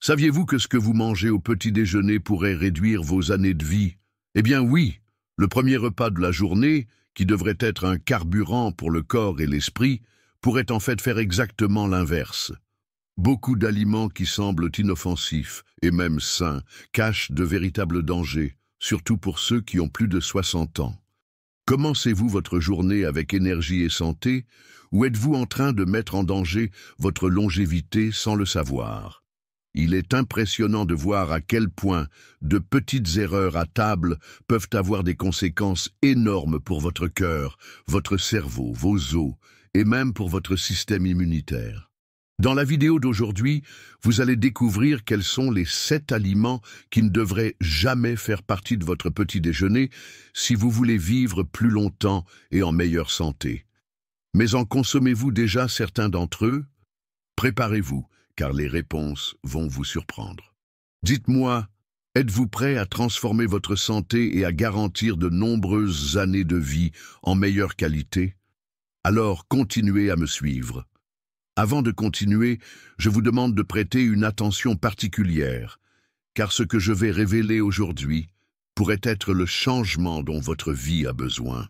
Saviez-vous que ce que vous mangez au petit déjeuner pourrait réduire vos années de vie? Eh bien oui, le premier repas de la journée, qui devrait être un carburant pour le corps et l'esprit, pourrait en fait faire exactement l'inverse. Beaucoup d'aliments qui semblent inoffensifs, et même sains, cachent de véritables dangers, surtout pour ceux qui ont plus de 60 ans. Commencez-vous votre journée avec énergie et santé, ou êtes-vous en train de mettre en danger votre longévité sans le savoir? Il est impressionnant de voir à quel point de petites erreurs à table peuvent avoir des conséquences énormes pour votre cœur, votre cerveau, vos os, et même pour votre système immunitaire. Dans la vidéo d'aujourd'hui, vous allez découvrir quels sont les 7 aliments qui ne devraient jamais faire partie de votre petit déjeuner si vous voulez vivre plus longtemps et en meilleure santé. Mais en consommez-vous déjà certains d'entre eux? Préparez-vous, car les réponses vont vous surprendre. Dites-moi, êtes-vous prêt à transformer votre santé et à garantir de nombreuses années de vie en meilleure qualité? Alors continuez à me suivre. Avant de continuer, je vous demande de prêter une attention particulière, car ce que je vais révéler aujourd'hui pourrait être le changement dont votre vie a besoin.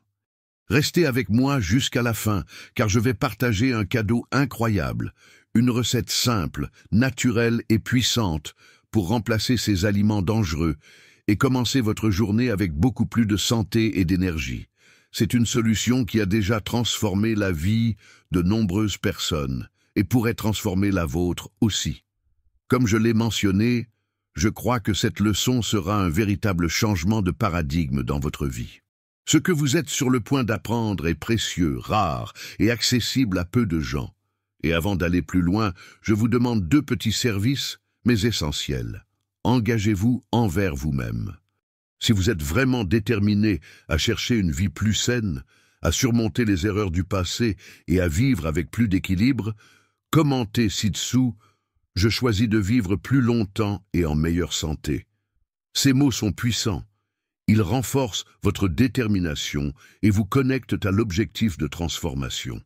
Restez avec moi jusqu'à la fin, car je vais partager un cadeau incroyable, une recette simple, naturelle et puissante pour remplacer ces aliments dangereux et commencer votre journée avec beaucoup plus de santé et d'énergie. C'est une solution qui a déjà transformé la vie de nombreuses personnes et pourrait transformer la vôtre aussi. Comme je l'ai mentionné, je crois que cette leçon sera un véritable changement de paradigme dans votre vie. Ce que vous êtes sur le point d'apprendre est précieux, rare et accessible à peu de gens. Et avant d'aller plus loin, je vous demande 2 petits services, mais essentiels. Engagez-vous envers vous-même. Si vous êtes vraiment déterminé à chercher une vie plus saine, à surmonter les erreurs du passé et à vivre avec plus d'équilibre, commentez ci-dessous « Je choisis de vivre plus longtemps et en meilleure santé ». Ces mots sont puissants. Ils renforcent votre détermination et vous connectent à l'objectif de transformation.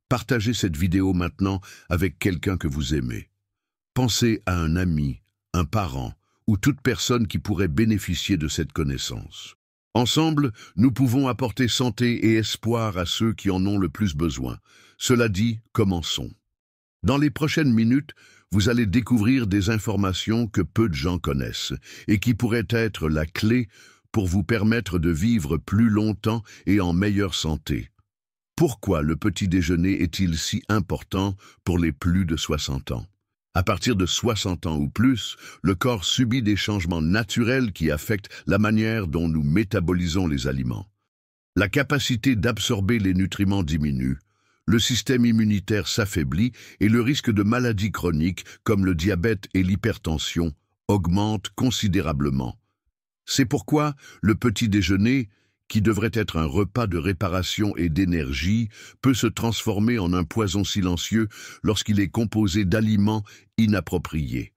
Partagez cette vidéo maintenant avec quelqu'un que vous aimez. Pensez à un ami, un parent ou toute personne qui pourrait bénéficier de cette connaissance. Ensemble, nous pouvons apporter santé et espoir à ceux qui en ont le plus besoin. Cela dit, commençons. Dans les prochaines minutes, vous allez découvrir des informations que peu de gens connaissent et qui pourraient être la clé pour vous permettre de vivre plus longtemps et en meilleure santé. Pourquoi le petit déjeuner est-il si important pour les plus de 60 ans? À partir de 60 ans ou plus, le corps subit des changements naturels qui affectent la manière dont nous métabolisons les aliments. La capacité d'absorber les nutriments diminue, le système immunitaire s'affaiblit et le risque de maladies chroniques comme le diabète et l'hypertension augmente considérablement. C'est pourquoi le petit déjeuner, qui devrait être un repas de réparation et d'énergie, peut se transformer en un poison silencieux lorsqu'il est composé d'aliments inappropriés.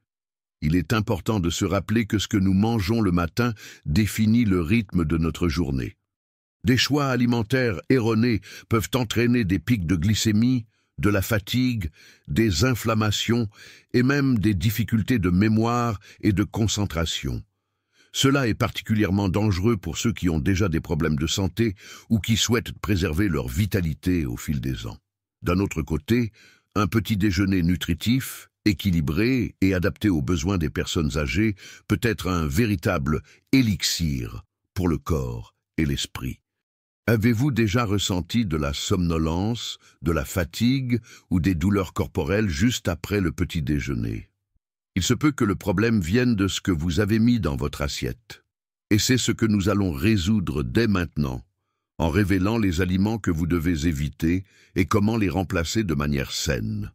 Il est important de se rappeler que ce que nous mangeons le matin définit le rythme de notre journée. Des choix alimentaires erronés peuvent entraîner des pics de glycémie, de la fatigue, des inflammations et même des difficultés de mémoire et de concentration. Cela est particulièrement dangereux pour ceux qui ont déjà des problèmes de santé ou qui souhaitent préserver leur vitalité au fil des ans. D'un autre côté, un petit déjeuner nutritif, équilibré et adapté aux besoins des personnes âgées peut être un véritable élixir pour le corps et l'esprit. Avez-vous déjà ressenti de la somnolence, de la fatigue ou des douleurs corporelles juste après le petit déjeuner? Il se peut que le problème vienne de ce que vous avez mis dans votre assiette. Et c'est ce que nous allons résoudre dès maintenant, en révélant les aliments que vous devez éviter et comment les remplacer de manière saine.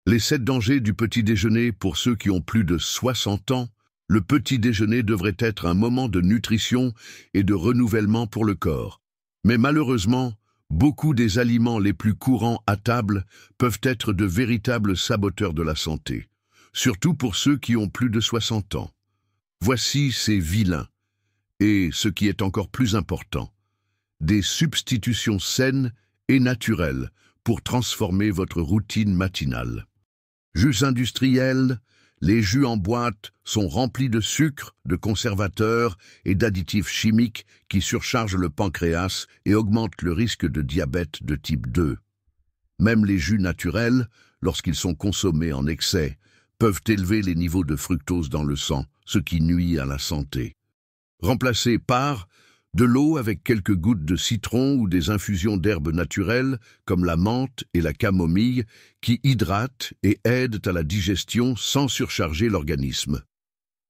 Les 7 dangers du petit déjeuner pour ceux qui ont plus de 60 ans. Le petit déjeuner devrait être un moment de nutrition et de renouvellement pour le corps. Mais malheureusement, beaucoup des aliments les plus courants à table peuvent être de véritables saboteurs de la santé, surtout pour ceux qui ont plus de 60 ans. Voici ces vilains, et ce qui est encore plus important, des substitutions saines et naturelles pour transformer votre routine matinale. Jus industriels, Les jus en boîte sont remplis de sucre, de conservateurs et d'additifs chimiques qui surchargent le pancréas et augmentent le risque de diabète de type 2. Même les jus naturels, lorsqu'ils sont consommés en excès, peuvent élever les niveaux de fructose dans le sang, ce qui nuit à la santé. Remplacez par de l'eau avec quelques gouttes de citron ou des infusions d'herbes naturelles comme la menthe et la camomille qui hydratent et aident à la digestion sans surcharger l'organisme.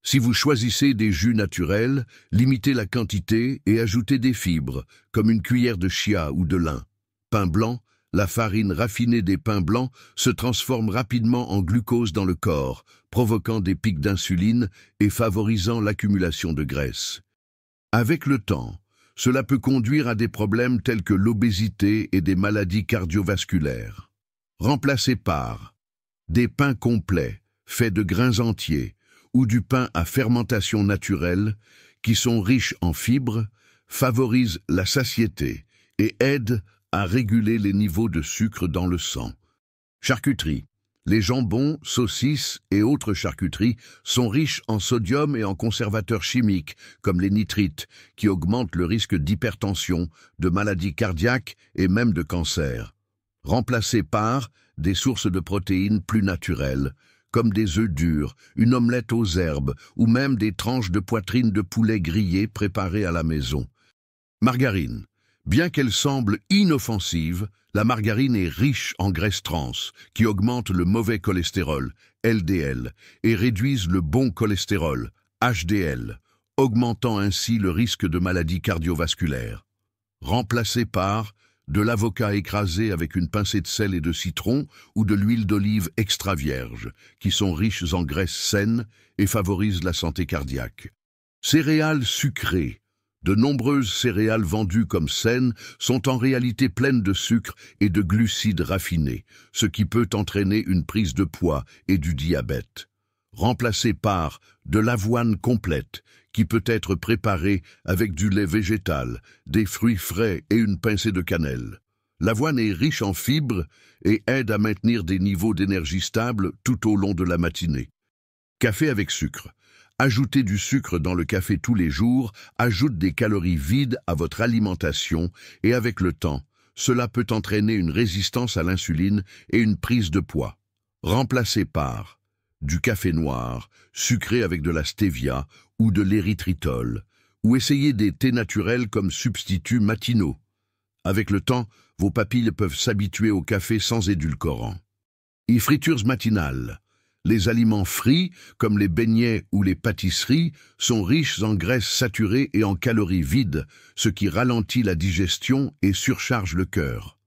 Si vous choisissez des jus naturels, limitez la quantité et ajoutez des fibres comme une cuillère de chia ou de lin. Pain blanc, la farine raffinée des pains blancs se transforme rapidement en glucose dans le corps, provoquant des pics d'insuline et favorisant l'accumulation de graisse. Avec le temps, cela peut conduire à des problèmes tels que l'obésité et des maladies cardiovasculaires. Remplacez par des pains complets, faits de grains entiers, ou du pain à fermentation naturelle, qui sont riches en fibres, favorisent la satiété et aident à réguler les niveaux de sucre dans le sang. Charcuterie. Les jambons, saucisses et autres charcuteries sont riches en sodium et en conservateurs chimiques, comme les nitrites, qui augmentent le risque d'hypertension, de maladies cardiaques et même de cancer. Remplacés par des sources de protéines plus naturelles, comme des œufs durs, une omelette aux herbes ou même des tranches de poitrine de poulet grillées préparées à la maison. Margarine. Bien qu'elle semble inoffensive, la margarine est riche en graisses trans, qui augmentent le mauvais cholestérol, LDL, et réduisent le bon cholestérol, HDL, augmentant ainsi le risque de maladies cardiovasculaires. Remplacée par de l'avocat écrasé avec une pincée de sel et de citron ou de l'huile d'olive extra vierge, qui sont riches en graisses saines et favorisent la santé cardiaque. Céréales sucrées. De nombreuses céréales vendues comme saines sont en réalité pleines de sucre et de glucides raffinés, ce qui peut entraîner une prise de poids et du diabète. Remplacée par de l'avoine complète, qui peut être préparée avec du lait végétal, des fruits frais et une pincée de cannelle. L'avoine est riche en fibres et aide à maintenir des niveaux d'énergie stables tout au long de la matinée. Café avec sucre. Ajouter du sucre dans le café tous les jours ajoute des calories vides à votre alimentation et avec le temps, cela peut entraîner une résistance à l'insuline et une prise de poids. Remplacé par du café noir, sucré avec de la stevia ou de l'érythritol, ou essayez des thés naturels comme substituts matinaux. Avec le temps, vos papilles peuvent s'habituer au café sans édulcorant. Et fritures matinales. Les aliments frits, comme les beignets ou les pâtisseries, sont riches en graisses saturées et en calories vides, ce qui ralentit la digestion et surcharge le cœur.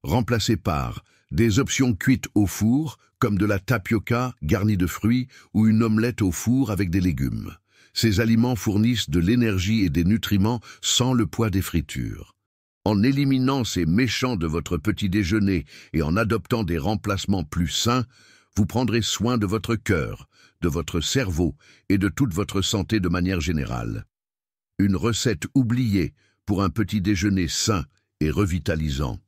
Remplacé par des options cuites au four, comme de la tapioca garnie de fruits ou une omelette au four avec des légumes. Ces aliments fournissent de l'énergie et des nutriments sans le poids des fritures. En éliminant ces méchants de votre petit déjeuner et en adoptant des remplacements plus sains, vous prendrez soin de votre cœur, de votre cerveau et de toute votre santé de manière générale. Une recette oubliée pour un petit déjeuner sain et revitalisant.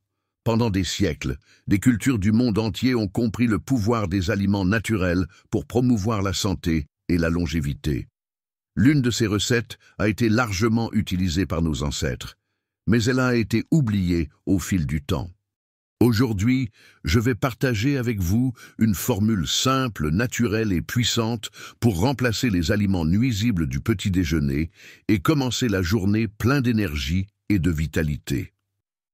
Pendant des siècles, des cultures du monde entier ont compris le pouvoir des aliments naturels pour promouvoir la santé et la longévité. L'une de ces recettes a été largement utilisée par nos ancêtres, mais elle a été oubliée au fil du temps. Aujourd'hui, je vais partager avec vous une formule simple, naturelle et puissante pour remplacer les aliments nuisibles du petit déjeuner et commencer la journée plein d'énergie et de vitalité.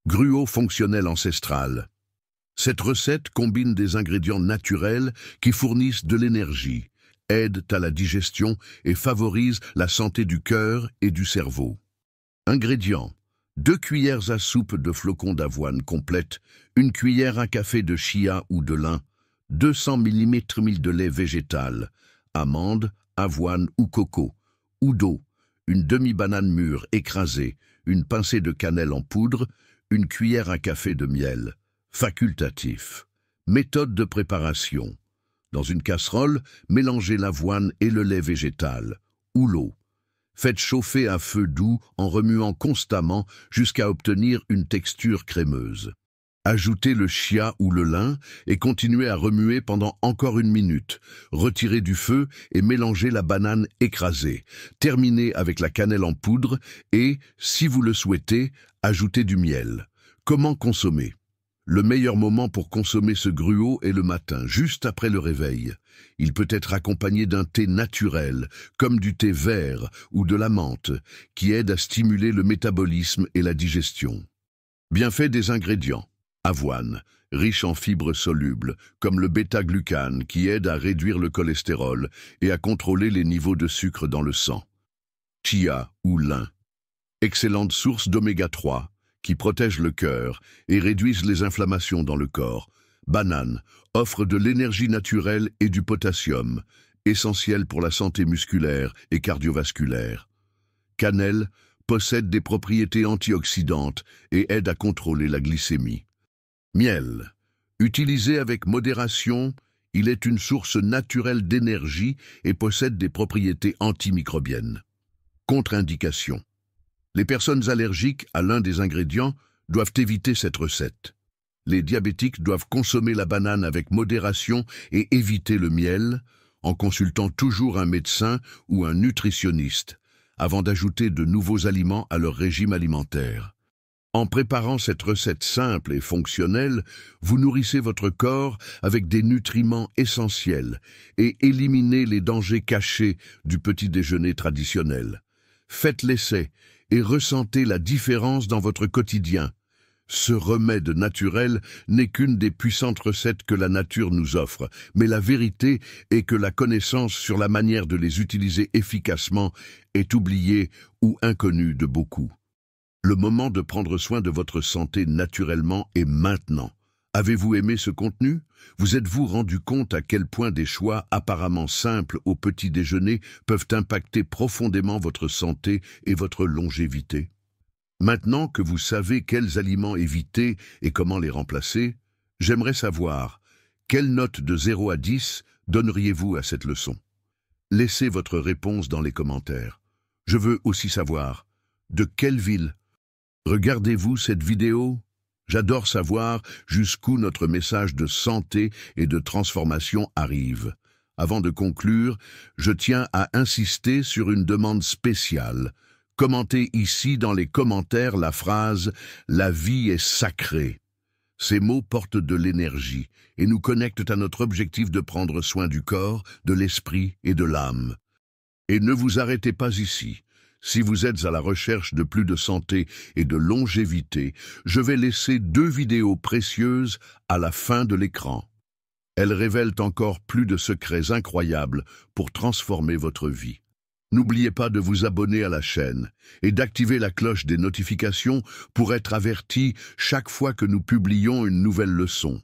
Gruau fonctionnel ancestral. Cette recette combine des ingrédients naturels qui fournissent de l'énergie, aident à la digestion et favorisent la santé du cœur et du cerveau. Ingrédients. 2 cuillères à soupe de flocons d'avoine complète, 1 cuillère à café de chia ou de lin, 200 ml de lait végétal, amandes, avoine ou coco, ou d'eau, une demi-banane mûre écrasée, une pincée de cannelle en poudre, 1 cuillère à café de miel. Facultatif. Méthode de préparation. Dans une casserole, mélangez l'avoine et le lait végétal, ou l'eau. Faites chauffer à feu doux en remuant constamment jusqu'à obtenir une texture crémeuse. Ajoutez le chia ou le lin et continuez à remuer pendant encore 1 minute. Retirez du feu et mélangez la banane écrasée. Terminez avec la cannelle en poudre et, si vous le souhaitez, ajoutez du miel. Comment consommer? Le meilleur moment pour consommer ce gruau est le matin, juste après le réveil. Il peut être accompagné d'un thé naturel, comme du thé vert ou de la menthe, qui aide à stimuler le métabolisme et la digestion. Bienfait des ingrédients. Avoine, riche en fibres solubles, comme le bêta-glucane qui aide à réduire le cholestérol et à contrôler les niveaux de sucre dans le sang. Chia ou lin, excellente source d'oméga 3 qui protège le cœur et réduisent les inflammations dans le corps. Banane, offre de l'énergie naturelle et du potassium, essentiel pour la santé musculaire et cardiovasculaire. Cannelle, possède des propriétés antioxydantes et aide à contrôler la glycémie. Miel. Utilisé avec modération, il est une source naturelle d'énergie et possède des propriétés antimicrobiennes. Contre-indication. Les personnes allergiques à l'un des ingrédients doivent éviter cette recette. Les diabétiques doivent consommer la banane avec modération et éviter le miel, en consultant toujours un médecin ou un nutritionniste, avant d'ajouter de nouveaux aliments à leur régime alimentaire. En préparant cette recette simple et fonctionnelle, vous nourrissez votre corps avec des nutriments essentiels et éliminez les dangers cachés du petit déjeuner traditionnel. Faites l'essai et ressentez la différence dans votre quotidien. Ce remède naturel n'est qu'une des puissantes recettes que la nature nous offre, mais la vérité est que la connaissance sur la manière de les utiliser efficacement est oubliée ou inconnue de beaucoup. Le moment de prendre soin de votre santé naturellement est maintenant. Avez-vous aimé ce contenu? Vous êtes-vous rendu compte à quel point des choix apparemment simples au petit déjeuner peuvent impacter profondément votre santé et votre longévité? Maintenant que vous savez quels aliments éviter et comment les remplacer, j'aimerais savoir, quelle note de 0 à 10 donneriez-vous à cette leçon? Laissez votre réponse dans les commentaires. Je veux aussi savoir, de quelle ville regardez-vous cette vidéo? J'adore savoir jusqu'où notre message de santé et de transformation arrive. Avant de conclure, je tiens à insister sur une demande spéciale. Commentez ici dans les commentaires la phrase « La vie est sacrée ». Ces mots portent de l'énergie et nous connectent à notre objectif de prendre soin du corps, de l'esprit et de l'âme. Et ne vous arrêtez pas ici. Si vous êtes à la recherche de plus de santé et de longévité, je vais laisser 2 vidéos précieuses à la fin de l'écran. Elles révèlent encore plus de secrets incroyables pour transformer votre vie. N'oubliez pas de vous abonner à la chaîne et d'activer la cloche des notifications pour être averti chaque fois que nous publions une nouvelle leçon.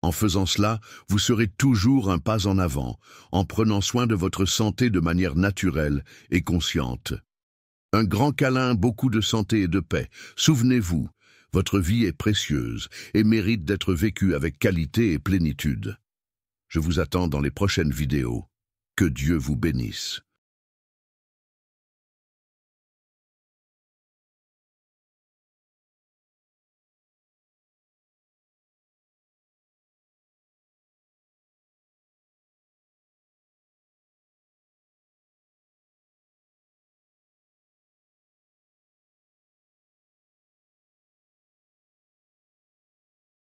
En faisant cela, vous serez toujours un pas en avant, en prenant soin de votre santé de manière naturelle et consciente. Un grand câlin, beaucoup de santé et de paix. Souvenez-vous, votre vie est précieuse et mérite d'être vécue avec qualité et plénitude. Je vous attends dans les prochaines vidéos. Que Dieu vous bénisse.